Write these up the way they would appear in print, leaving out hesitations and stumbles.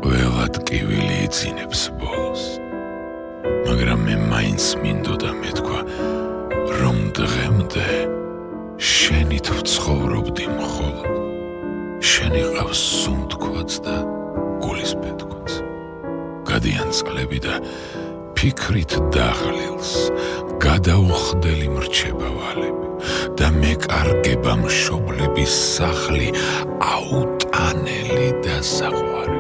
ყველა ტკივილი იწინებს ბოლოს, მაგრამ მე მაინც მინდოდა მეთქვა, რომ დღემდე შენით ვცხოვრობდი მხოლოდ, შენი ყავს სუნთქვაც და გულის ფეთქვაც. გადიან წლები და ფიქრით დაღლილს, გადაუხდელი მრჩება ვალები და მეკარგება მშობლების სახლი აუტანელი და საყვარელი.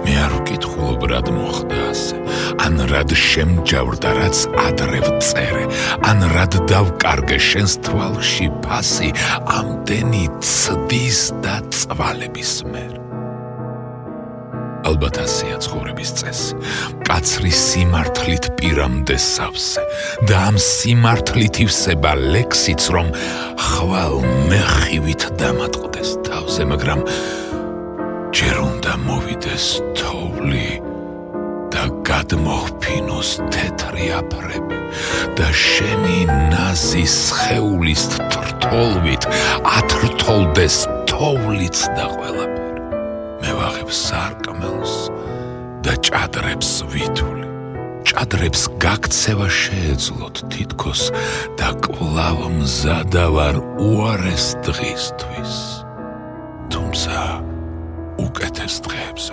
მე არ ვკითხულობ რად მოხდა ასე, ან რად შემჯავრდა რაც ადრე ვწერე, ან რად დავკარგე შენს თვალში ფასი ამდენი ცდის და წვალების მერ. ალბათ ასეა ცხოვრების წესი, მკაცრი სიმართლით პირამდე სავსე და ამ სიმართლით ივსება ლექსიც, რომ ხვალ მეხივით დამატყდეს თავზე, მაგრამ ჯერ უნდა მოვიდეს თოვლი და გადმოჰფინოს თეთრი აფრები და შენი ნაზი სხეულის თრთოლვით ათრთოლდეს თოვლიც და ყველაფერი. მე ვაღებ სარკმელს და ჭადრებს ვითვლი, ჭადრებს გაქცევა შეეძლოთ თითქოს და კვლავ მზადა ვარ უარეს დღისთვის, თუმცა უკეთეს დღეებს